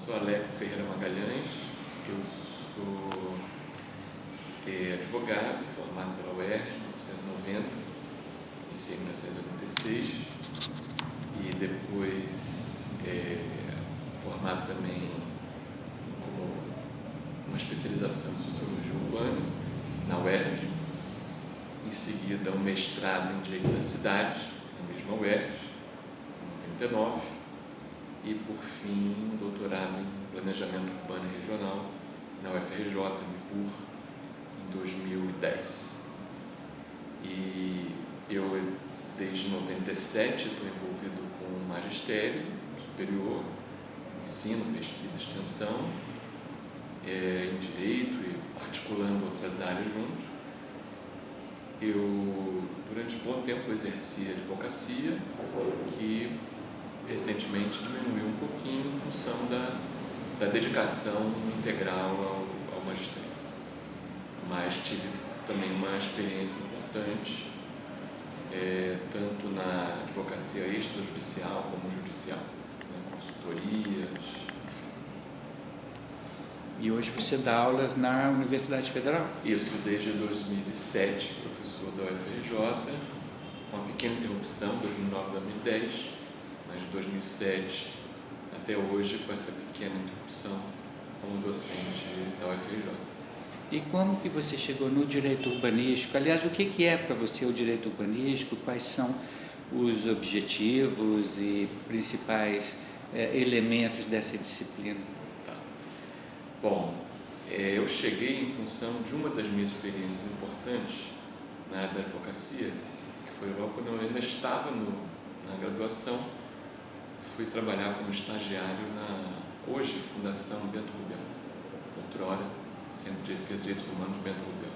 sou Alex Ferreira Magalhães, eu sou advogado, formado pela UERJ em 1990, iniciei em 1986 e depois formado também como uma especialização em Sociologia Urbana na UERJ, em seguida um mestrado em Direito da Cidade, na mesma UERJ, em 99, e por fim um doutorado em Planejamento Urbano e Regional na UFRJ, MIPUR, em 2010. E eu, desde 97, estou envolvido com magistério superior, ensino, pesquisa e extensão, em direito e articulando outras áreas junto. Eu, durante um bom tempo, exerci a advocacia, que recentemente diminuiu um pouquinho em função da dedicação integral ao magistério. Mas tive também uma experiência importante, tanto na advocacia extrajudicial como judicial, né, consultorias, enfim. E hoje você dá aulas na Universidade Federal? Isso, desde 2007, professor da UFRJ, com uma pequena interrupção, 2009 2010, mas de 2007 até hoje, com essa pequena interrupção como docente da UFRJ. E como que você chegou no direito urbanístico? Aliás, o que é para você o direito urbanístico? Quais são os objetivos e principais elementos dessa disciplina? Tá. Bom, eu cheguei em função de uma das minhas experiências importantes na área da advocacia, que foi logo quando eu ainda estava na graduação. Fui trabalhar como estagiário na, hoje, Fundação Bento Rubel, outrora Centro de Defesa de Direitos Humanos Bento Rubel.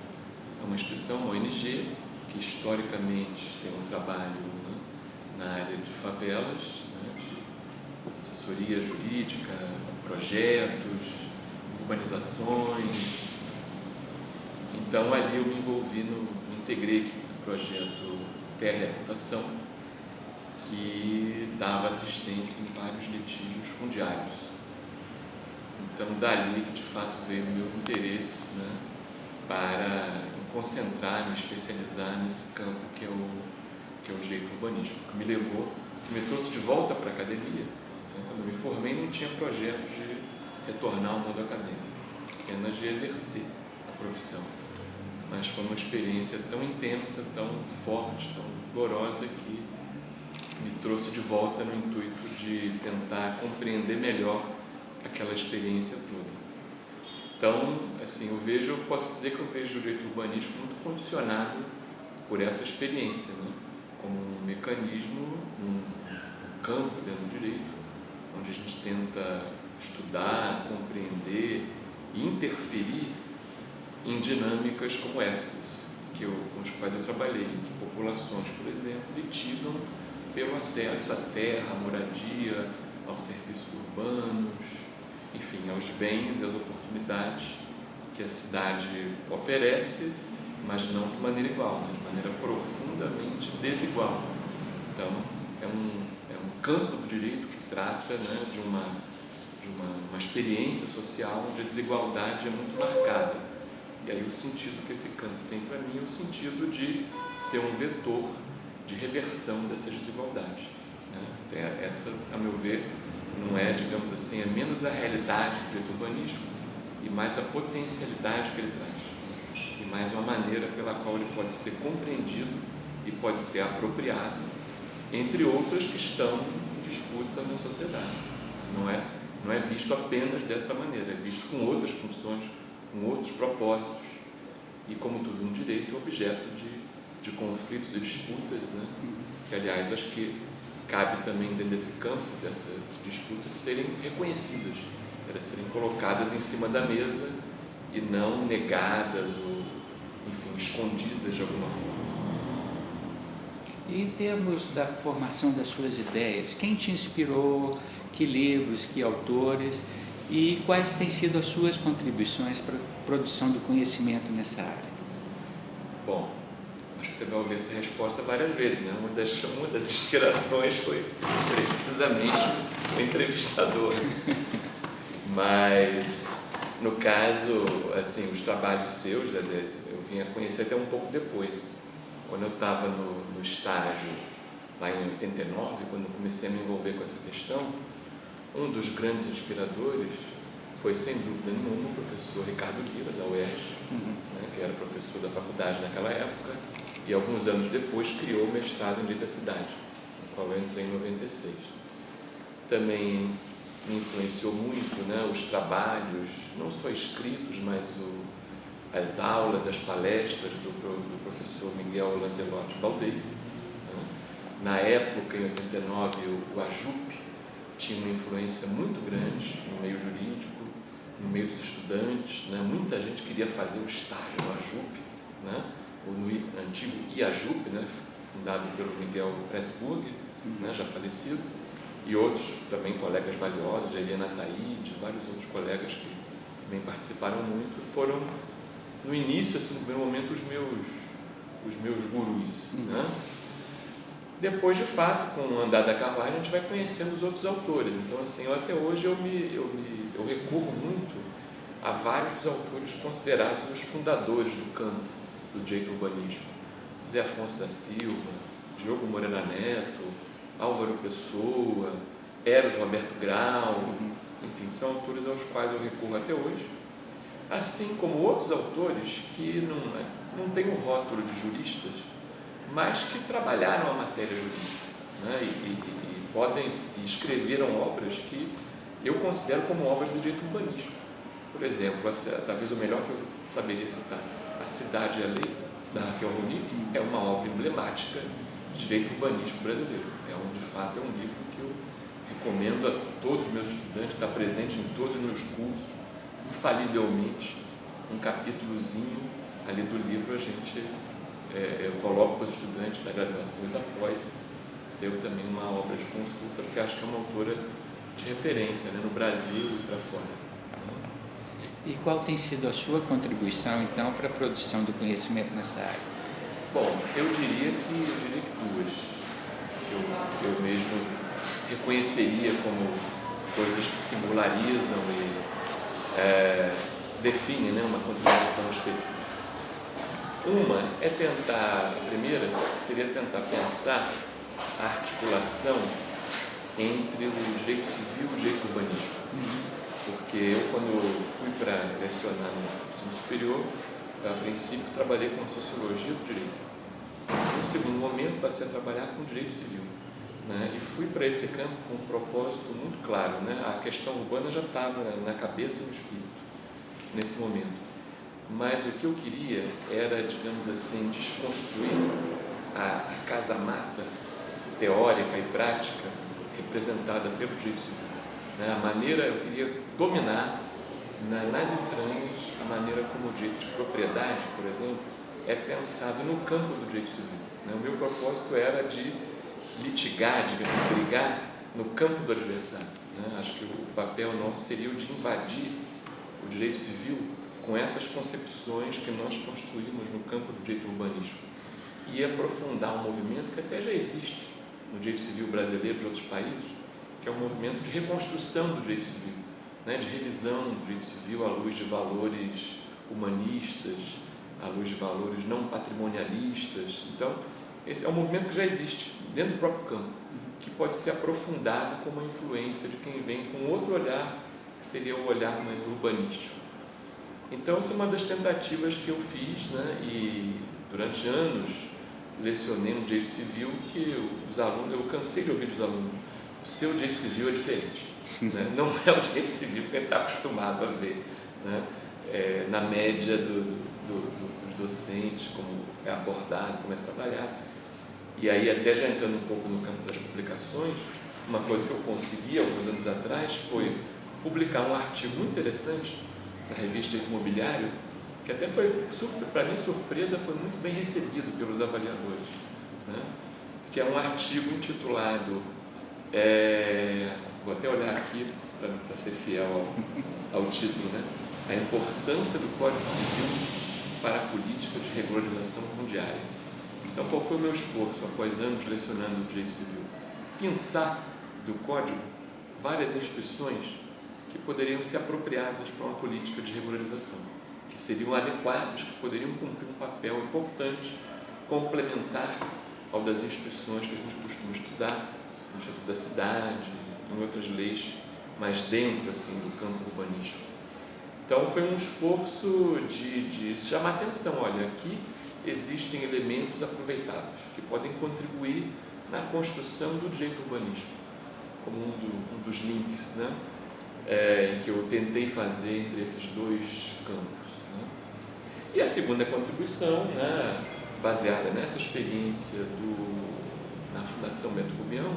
É uma instituição, uma ONG, que historicamente tem um trabalho, né, na área de favelas, né, de assessoria jurídica, projetos, urbanizações. Então ali eu me envolvi, me integrei aqui no projeto Terra e Habitação, que dava assistência em vários litígios fundiários. Então, dali que de fato veio o meu interesse, né, para me concentrar, me especializar nesse campo que é o direito urbanístico, que me levou, que me trouxe de volta para a academia. Quando eu me formei, não tinha projetos de retornar ao mundo acadêmico, apenas de exercer a profissão. Mas foi uma experiência tão intensa, tão forte, tão vigorosa, que me trouxe de volta no intuito de tentar compreender melhor aquela experiência toda. Então, assim, eu posso dizer que eu vejo o direito urbanístico muito condicionado por essa experiência, né? Como um mecanismo, um campo dentro do direito, onde a gente tenta estudar, compreender e interferir em dinâmicas como essas, com as quais eu trabalhei, em que populações, por exemplo, litigam pelo acesso à terra, à moradia, aos serviços urbanos, enfim, aos bens e às oportunidades que a cidade oferece, mas não de maneira igual, mas de maneira profundamente desigual. Então, é um campo do direito que trata, né, de uma experiência social onde a desigualdade é muito marcada. E aí o sentido que esse campo tem para mim é o sentido de ser um vetor de reversão dessas desigualdades, né? Essa, a meu ver, não é, digamos assim, é menos a realidade do direito urbanístico e mais a potencialidade que ele traz, né? E mais uma maneira pela qual ele pode ser compreendido e pode ser apropriado, entre outras que estão em disputa na sociedade. Não é visto apenas dessa maneira, é visto com outras funções, com outros propósitos e, como tudo no direito, objeto de conflitos e disputas, né? Que, aliás, acho que cabe também dentro desse campo, dessas disputas, serem reconhecidas, serem colocadas em cima da mesa e não negadas ou, enfim, escondidas de alguma forma. E em termos da formação das suas ideias, quem te inspirou, que livros, que autores e quais têm sido as suas contribuições para a produção do conhecimento nessa área? Bom, acho que você vai ouvir essa resposta várias vezes, né? Uma das inspirações foi precisamente o entrevistador. Mas, no caso, assim, os trabalhos seus, Dedésio, eu vim a conhecer até um pouco depois. Quando eu estava no estágio, lá em 89, quando eu comecei a me envolver com essa questão, um dos grandes inspiradores foi, sem dúvida nenhuma, o professor Ricardo Lira, da UERJ, né, que era professor da faculdade naquela época, e alguns anos depois criou o mestrado em Direito da Cidade, no qual eu entrei em 96. Também me influenciou muito, né, os trabalhos, não só escritos, mas as aulas, as palestras do professor Miguel Lancelotti Baldez. Né. Na época, em 89, o AJUP tinha uma influência muito grande no meio jurídico, no meio dos estudantes, né. Muita gente queria fazer o estágio no AJUP, né, ou no antigo IAJUP, né, fundado pelo Miguel Pressburg, né, já falecido, e outros também colegas valiosos, Eliana Taide, vários outros colegas que também participaram muito, foram, no início, assim, no primeiro momento, os meus gurus. Né? Depois, de fato, com o andar da carruagem, a gente vai conhecendo os outros autores. Então, assim, até hoje eu recorro muito a vários dos autores considerados os fundadores do campo do direito urbanístico. José Afonso da Silva, Diogo Moreira Neto, Álvaro Pessoa, Eros Roberto Grau, enfim, são autores aos quais eu recorro até hoje, assim como outros autores que não têm o rótulo de juristas, mas que trabalharam a matéria jurídica, né, e escreveram obras que eu considero como obras do direito urbanístico. Por exemplo, talvez o melhor que eu saberia citar, A Cidade e a Lei, da Raquel Ronick, é uma obra emblemática de direito urbanístico brasileiro. De fato, é um livro que eu recomendo a todos os meus estudantes, está presente em todos os meus cursos, infalivelmente, um capítulozinho ali do livro eu coloco para os estudantes da graduação e da pós, ser também uma obra de consulta, porque acho que é uma autora de referência, né, no Brasil e para fora. E qual tem sido a sua contribuição, então, para a produção do conhecimento nessa área? Bom, eu diria que duas. Eu mesmo reconheceria como coisas que singularizam e definem, né, uma contribuição específica. Uma é a primeira seria tentar pensar a articulação entre o direito civil e o direito urbanístico. Porque eu, quando fui para lecionar no ensino superior, a princípio trabalhei com a sociologia do direito. No segundo momento, passei a trabalhar com direito civil, né? E fui para esse campo com um propósito muito claro, né? A questão urbana já estava na cabeça e no espírito, nesse momento. Mas o que eu queria era, digamos assim, desconstruir a casa-mata teórica e prática representada pelo direito civil. Né? A maneira, eu queria dominar nas entranhas a maneira como o direito de propriedade, por exemplo, é pensado no campo do direito civil. Né? O meu propósito era de litigar, de brigar no campo do adversário. Né? Acho que o papel nosso seria o de invadir o direito civil com essas concepções que nós construímos no campo do direito urbanístico e aprofundar um movimento que até já existe no direito civil brasileiro de outros países, que é um movimento de reconstrução do direito civil, né? De revisão do direito civil à luz de valores humanistas, à luz de valores não patrimonialistas. Então, esse é um movimento que já existe dentro do próprio campo, que pode ser aprofundado com uma influência de quem vem com outro olhar, que seria o olhar mais urbanístico. Então, essa é uma das tentativas que eu fiz, né? E durante anos lecionei no direito civil que os alunos, eu cansei de ouvir dos alunos, o seu direito civil é diferente, né? Não é o direito civil que a gente está acostumado a ver, né? Na média dos docentes, como é abordado, como é trabalhado. E aí, até já entrando um pouco no campo das publicações, uma coisa que eu consegui alguns anos atrás foi publicar um artigo muito interessante na revista Imobiliário, que até foi, para minha surpresa, foi muito bem recebido pelos avaliadores, né? Que é um artigo intitulado, vou até olhar aqui para ser fiel ao título, né? A importância do Código Civil para a política de regularização fundiária. Então, qual foi o meu esforço após anos lecionando o direito civil? Pensar do Código várias instituições que poderiam ser apropriadas para uma política de regularização, que seriam adequados, que poderiam cumprir um papel importante, complementar ao das instituições que a gente costuma estudar, no Estatuto da Cidade, em outras leis mais dentro assim, do campo urbanístico. Então foi um esforço de chamar a atenção, olha, aqui existem elementos aproveitáveis que podem contribuir na construção do direito urbanístico, como um dos links, né, que eu tentei fazer entre esses dois campos. Né. E a segunda contribuição, né, baseada nessa experiência na Fundação Beto Rubião,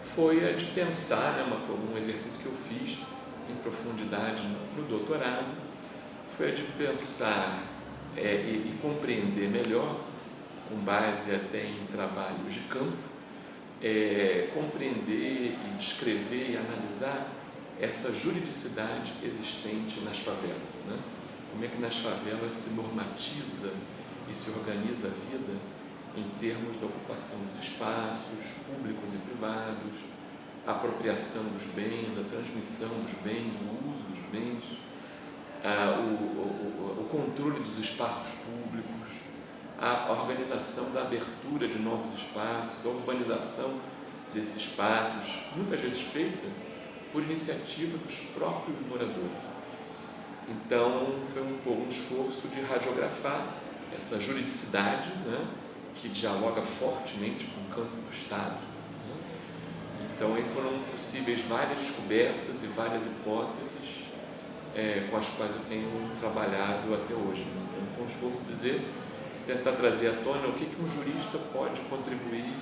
foi a de pensar, né, um exercício que eu fiz em profundidade no doutorado, foi a de pensar e compreender melhor, com base até em trabalhos de campo, compreender e descrever e analisar essa juridicidade existente nas favelas, né? Como é que nas favelas se normatiza e se organiza a vida em termos da ocupação dos espaços públicos e privados, a apropriação dos bens, a transmissão dos bens, o uso dos bens, o controle dos espaços públicos, a organização da abertura de novos espaços, a urbanização desses espaços, muitas vezes feita por iniciativa dos próprios moradores. Então, foi um esforço de radiografar essa juridicidade, né, que dialoga fortemente com o campo do Estado. Né? Então, aí foram possíveis várias descobertas e várias hipóteses com as quais eu tenho trabalhado até hoje. Né? Então, foi um esforço de tentar trazer à tona o que um jurista pode contribuir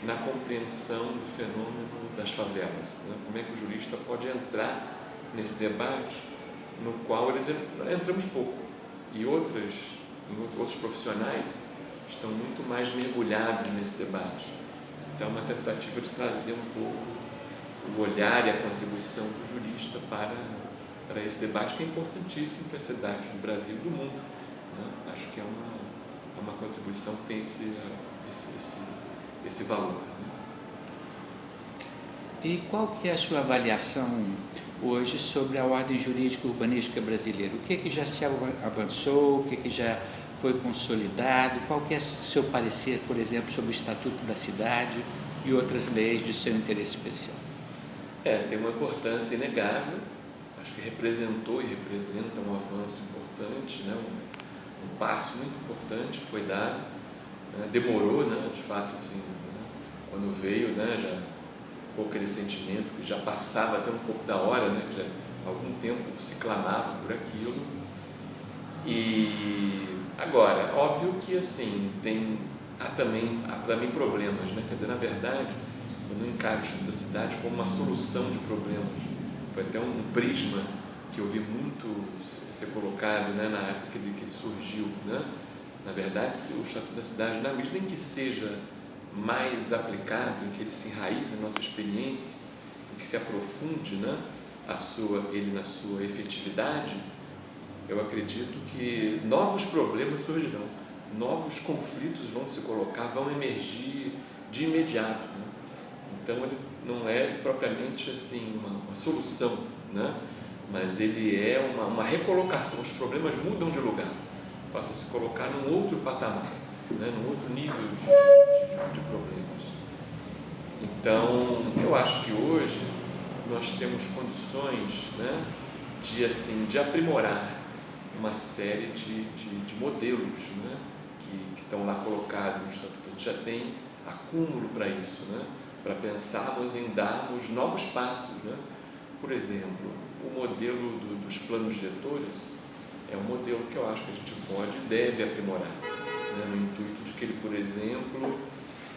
na compreensão do fenômeno das favelas. Né? Como é que o jurista pode entrar nesse debate no qual entramos pouco e outros profissionais estão muito mais mergulhados nesse debate. Então, é uma tentativa de trazer um pouco o olhar e a contribuição do jurista para esse debate que é importantíssimo para as cidades do Brasil e do mundo. Né? Acho que é uma contribuição que tem esse valor. Né? E qual que é a sua avaliação hoje sobre a ordem jurídica urbanística brasileira? O que já se avançou, o que já foi consolidado, qual que é o seu parecer, por exemplo, sobre o Estatuto da Cidade e outras leis de seu interesse especial? Tem uma importância inegável, acho que representou e representa um avanço importante, né? um passo muito importante que foi dado, né? Demorou, né? De fato, assim, né? Quando veio, né? Já um pouco aquele sentimento que já passava até um pouco da hora, né? Que já há algum tempo se clamava por aquilo. E agora, óbvio que assim, há também problemas, né? Quer dizer, na verdade, eu não encaro o Estatuto da Cidade como uma solução de problemas. Foi até um prisma que eu vi muito ser colocado, né, na época que ele surgiu. Né? Na verdade, se o Estatuto da Cidade, na medida em que seja mais aplicado, em que ele se enraize na nossa experiência, em que se aprofunde, né, ele na sua efetividade, eu acredito que novos problemas surgirão, novos conflitos vão se colocar, vão emergir de imediato. Né? Então, ele não é propriamente assim uma solução, né? Mas ele é uma recolocação. Os problemas mudam de lugar, passam a se colocar num outro patamar, né? Num outro nível de problemas. Então, eu acho que hoje nós temos condições, né, de aprimorar uma série de modelos, né, que estão lá colocados no Estatuto. A gente já tem acúmulo para isso, né, para pensarmos em darmos novos passos. Né? Por exemplo, o modelo dos planos diretores é um modelo que eu acho que a gente pode e deve aprimorar, né? No intuito de que ele, por exemplo,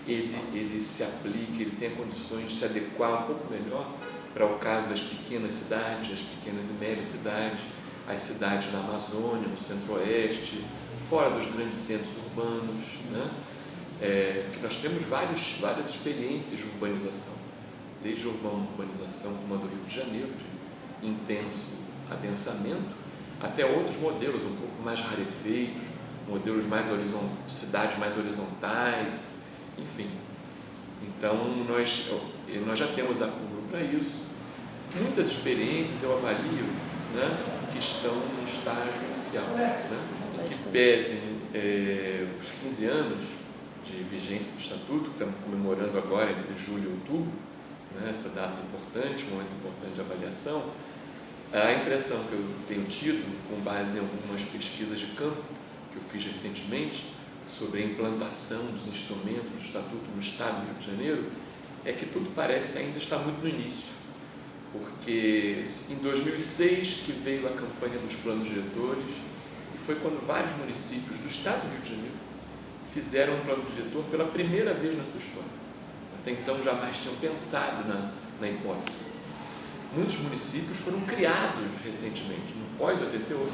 ele se aplique, ele tenha condições de se adequar um pouco melhor para o caso das pequenas cidades, as pequenas e médias cidades, as cidades na Amazônia, no Centro-Oeste, fora dos grandes centros urbanos, né? Que nós temos várias experiências de urbanização, desde a urbanização como a do Rio de Janeiro, de intenso adensamento, até outros modelos um pouco mais rarefeitos, modelos de cidades mais horizontais, enfim. Então, nós já temos acúmulo para isso. muitas experiências eu avalio, né, que estão no estágio inicial, né, que pesem os 15 anos de vigência do Estatuto, que estamos comemorando agora entre julho e outubro, né, essa data importante, um momento importante de avaliação. A impressão que eu tenho tido, com base em algumas pesquisas de campo que eu fiz recentemente, sobre a implantação dos instrumentos do Estatuto no Estado do Rio de Janeiro, é que tudo parece ainda estar muito no início, porque em 2006 que veio a campanha dos planos diretores, e foi quando vários municípios do Estado do Rio de Janeiro fizeram um plano diretor pela primeira vez na sua história. Até então jamais tinham pensado na hipótese. Muitos municípios foram criados recentemente, no pós-88,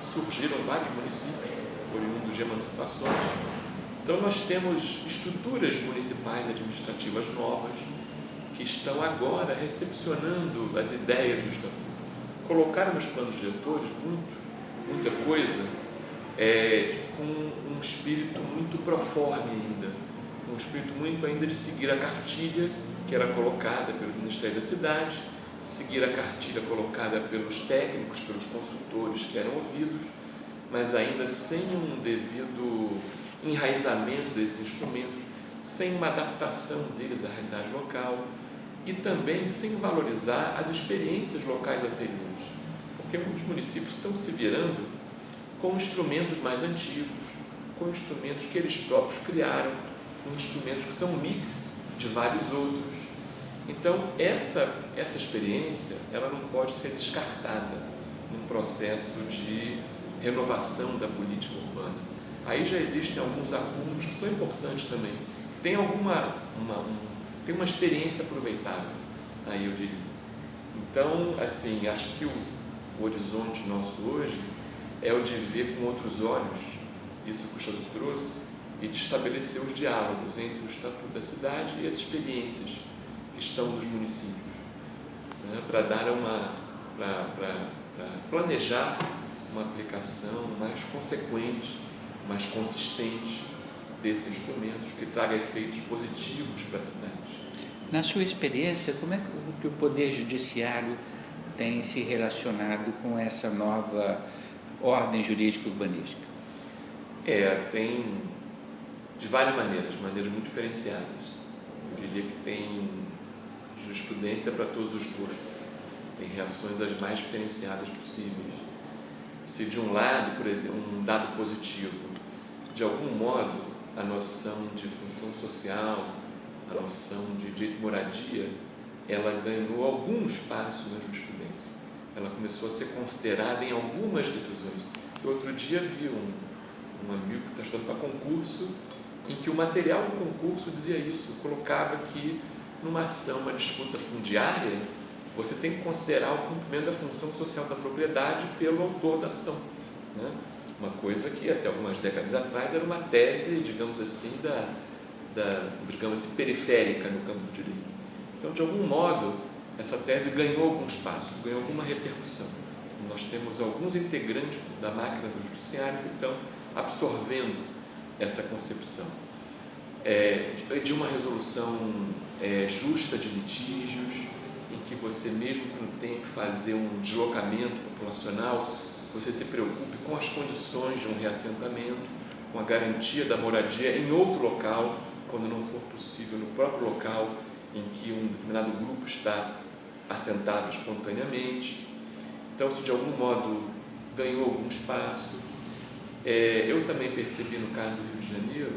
surgiram vários municípios oriundos de emancipações. Então nós temos estruturas municipais administrativas novas que estão agora recepcionando as ideias do Estatuto. Colocaram nos planos diretores muita coisa com um espírito muito proforme ainda, um espírito muito ainda de seguir a cartilha que era colocada pelo Ministério da Cidade, seguir a cartilha colocada pelos técnicos, pelos consultores que eram ouvidos, mas ainda sem um devido enraizamento desses instrumentos, sem uma adaptação deles à realidade local e também sem valorizar as experiências locais anteriores, porque muitos municípios estão se virando com instrumentos mais antigos, com instrumentos que eles próprios criaram, com instrumentos que são mix de vários outros. Então, essa experiência, ela não pode ser descartada num processo de renovação da política urbana. Aí já existem alguns acúmulos que são importantes também. Tem tem uma experiência aproveitável, aí eu diria. Então, assim, acho que o horizonte nosso hoje é o de ver com outros olhos isso que o Estatuto trouxe e de estabelecer os diálogos entre o Estatuto da cidade e as experiências que estão nos municípios, né, para planejar uma aplicação mais consequente, mais consistente desses instrumentos que traga efeitos positivos para a cidade. Na sua experiência, como é que o Poder Judiciário tem se relacionado com essa nova ordem jurídica urbanística? Tem de várias maneiras muito diferenciadas. Eu diria que tem jurisprudência para todos os gostos, tem reações as mais diferenciadas possíveis. Se de um lado, por exemplo, um dado positivo, de algum modo a noção de função social, a noção de direito de moradia, ela ganhou algum espaço na jurisprudência. Ela começou a ser considerada em algumas decisões. Eu outro dia vi um amigo que está estudando para concurso, em que o material do concurso dizia isso, colocava que numa ação, uma disputa fundiária, você tem que considerar o cumprimento da função social da propriedade pelo autor da ação, né? Uma coisa que até algumas décadas atrás era uma tese, digamos assim, digamos assim, periférica no campo do direito. Então, de algum modo, essa tese ganhou algum espaço, ganhou alguma repercussão. Nós temos alguns integrantes da máquina do judiciário que estão absorvendo essa concepção de uma resolução justa de litígios, em que você, mesmo que não tenha que fazer um deslocamento populacional, você se preocupe com as condições de um reassentamento, com a garantia da moradia em outro local, quando não for possível no próprio local em que um determinado grupo está assentado espontaneamente. Então, isso de algum modo ganhou algum espaço. Eu também percebi no caso do Rio de Janeiro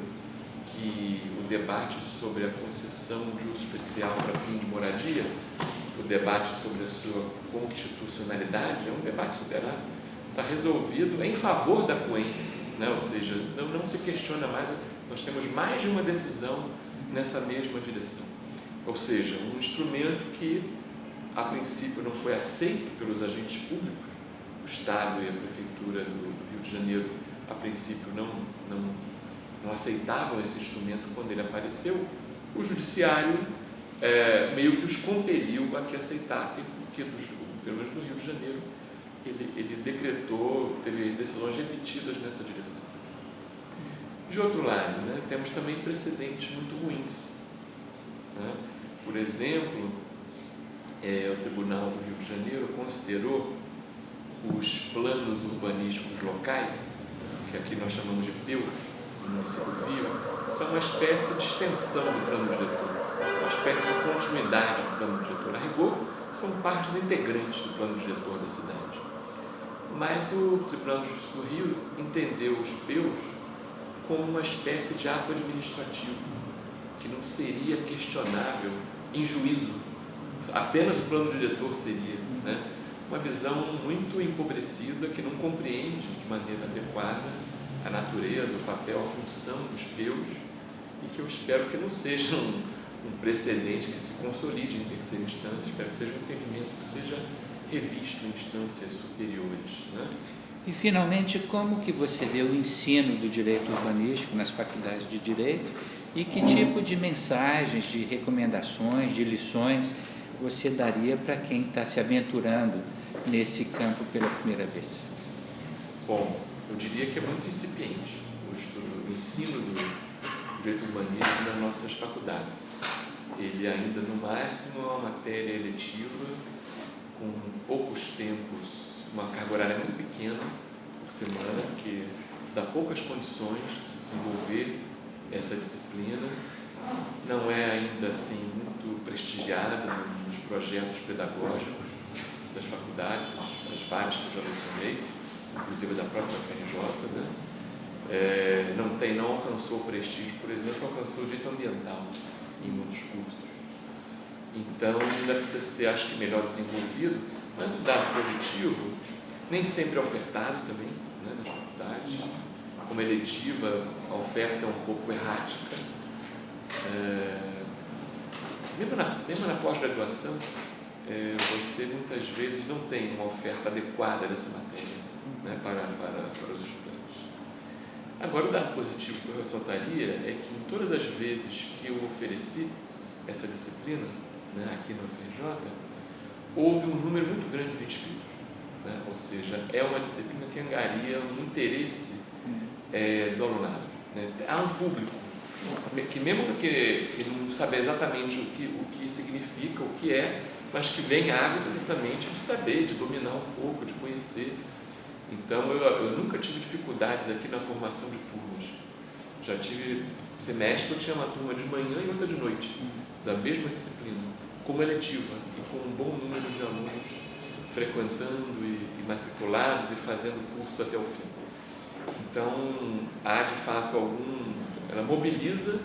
que o debate sobre a concessão de uso especial para fim de moradia, o debate sobre a sua constitucionalidade, é um debate superado, está resolvido em favor da COEM, né? Ou seja, não se questiona mais, nós temos mais de uma decisão nessa mesma direção. Ou seja, um instrumento que a princípio não foi aceito pelos agentes públicos, o Estado e a Prefeitura do Rio de Janeiro a princípio não aceitavam esse instrumento quando ele apareceu, o Judiciário meio que os compeliu a que aceitassem, porque pelo menos no Rio de Janeiro ele decretou, teve decisões repetidas nessa direção. De outro lado, né, temos também precedentes muito ruins, né? Por exemplo, o Tribunal do Rio de Janeiro considerou os planos urbanísticos locais, que aqui nós chamamos de PEUs, no município do Rio, são uma espécie de extensão do plano diretor, uma espécie de continuidade do plano diretor. A rigor, são partes integrantes do plano diretor da cidade. Mas o Tribunal de Justiça do Rio entendeu os PEUs como uma espécie de ato administrativo, que não seria questionável em juízo, apenas o plano diretor seria, né? Uma visão muito empobrecida, que não compreende de maneira adequada a natureza, o papel, a função dos PEUs, e que eu espero que não seja um precedente que se consolide em terceira instância, espero que seja um entendimento que seja revisto em instâncias superiores, né? E, finalmente, como que você vê o ensino do direito urbanístico nas faculdades de Direito e que tipo de mensagens, de recomendações, de lições você daria para quem está se aventurando nesse campo pela primeira vez? Bom, eu diria que é muito incipiente o ensino do direito urbanístico nas nossas faculdades. Ele ainda, no máximo, é uma matéria eletiva, com poucos tempos, uma carga horária muito pequena por semana, que dá poucas condições de se desenvolver essa disciplina. Não é ainda assim muito prestigiada nos projetos pedagógicos das faculdades, as várias que eu já mencionei, inclusive da própria UFRJ, né? Não alcançou prestígio, por exemplo, alcançou o direito ambiental em muitos cursos. Então, ainda precisa ser, acho que, melhor desenvolvido, mas o dado positivo nem sempre é ofertado também, né, nas faculdades. Como eletiva, a oferta é um pouco errática. Mesmo na pós-graduação, você muitas vezes não tem uma oferta adequada dessa matéria, né, para os estudantes. Agora, o dado positivo que eu ressaltaria é que em todas as vezes que eu ofereci essa disciplina, né, aqui no UFRJ, houve um número muito grande de inscritos, né? Ou seja, é uma disciplina que angaria um interesse do alunado, né? Há um público que, mesmo que não sabe exatamente o que significa, o que é, mas que vem ávido exatamente de saber, de dominar um pouco, de conhecer. Então, eu nunca tive dificuldades aqui na formação de turmas. Já tive semestre que eu tinha uma turma de manhã e outra de noite, da mesma disciplina, como eletiva e com um bom número de alunos frequentando e matriculados e fazendo o curso até o fim. Então, há de fato ela mobiliza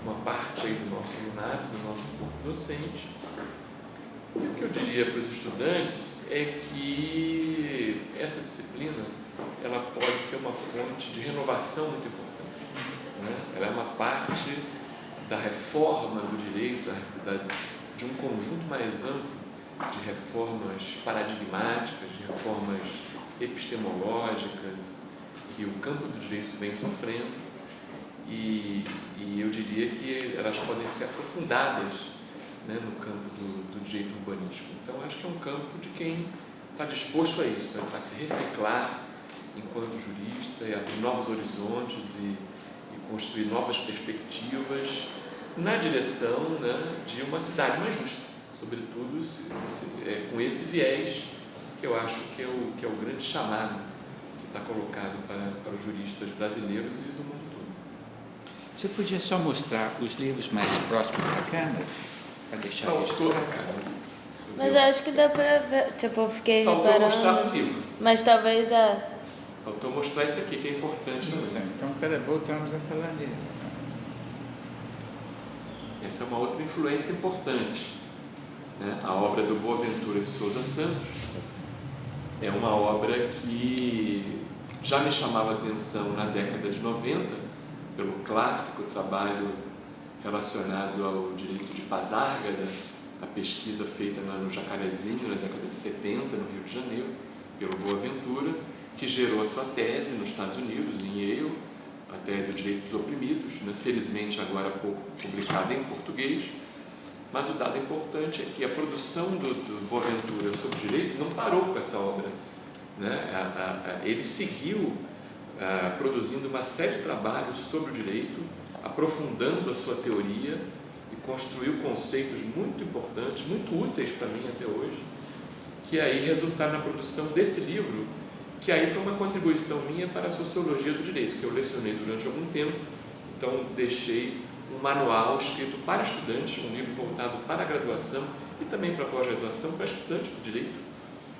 uma parte aí do nosso alunado, do nosso corpo docente. E o que eu diria para os estudantes é que essa disciplina, ela pode ser uma fonte de renovação muito importante, né? Ela é uma parte da reforma do direito, de um conjunto mais amplo de reformas paradigmáticas, de reformas epistemológicas que o campo do direito vem sofrendo, e eu diria que elas podem ser aprofundadas, né, no campo do direito urbanístico. Então, acho que é um campo de quem está disposto a isso, a se reciclar enquanto jurista, e abrir novos horizontes e construir novas perspectivas na direção, né, de uma cidade mais justa, sobretudo com esse viés que eu acho que é o grande chamado que está colocado para os juristas brasileiros e do mundo todo. Você podia só mostrar os livros mais próximos da câmera? Para deixar Mas eu acho que dá para ver, tipo, eu fiquei reparando. Faltou mostrar o livro. Mas talvez Faltou mostrar esse aqui, que é importante também. Então, voltamos a falar dele. Essa é uma outra influência importante, né? A obra do Boaventura de Souza Santos é uma obra que já me chamava a atenção na década de 90, pelo clássico trabalho relacionado ao direito de Pasárgada, a pesquisa feita no Jacarezinho na década de 70, no Rio de Janeiro, pelo Boaventura, que gerou a sua tese nos Estados Unidos, em Yale, a tese do direito dos oprimidos, né? Felizmente agora há pouco publicada em português, mas o dado importante é que a produção do Boaventura sobre direito não parou com essa obra, né? Ele seguiu produzindo uma série de trabalhos sobre o direito, aprofundando a sua teoria e construiu conceitos muito importantes, muito úteis para mim até hoje, que aí resultaram na produção desse livro, que aí foi uma contribuição minha para a sociologia do direito, que eu lecionei durante algum tempo. Então deixei um manual escrito para estudantes, um livro voltado para a graduação e também para a pós-graduação, para estudantes do direito,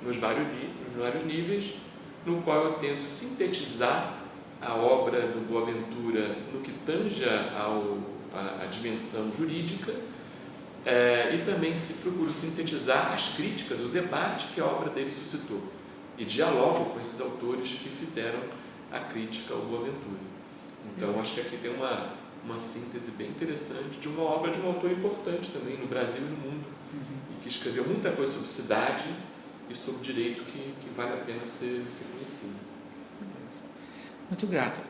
nos vários níveis, no qual eu tento sintetizar a obra do Boaventura no que tanja a dimensão jurídica, e também procuro sintetizar as críticas, o debate que a obra dele suscitou, e dialogo com esses autores que fizeram a crítica ao Boaventura. Então, acho que aqui tem uma síntese bem interessante de uma obra de um autor importante também no Brasil e no mundo, e que escreveu muita coisa sobre cidade e sobre direito que vale a pena ser conhecido. Muito grato.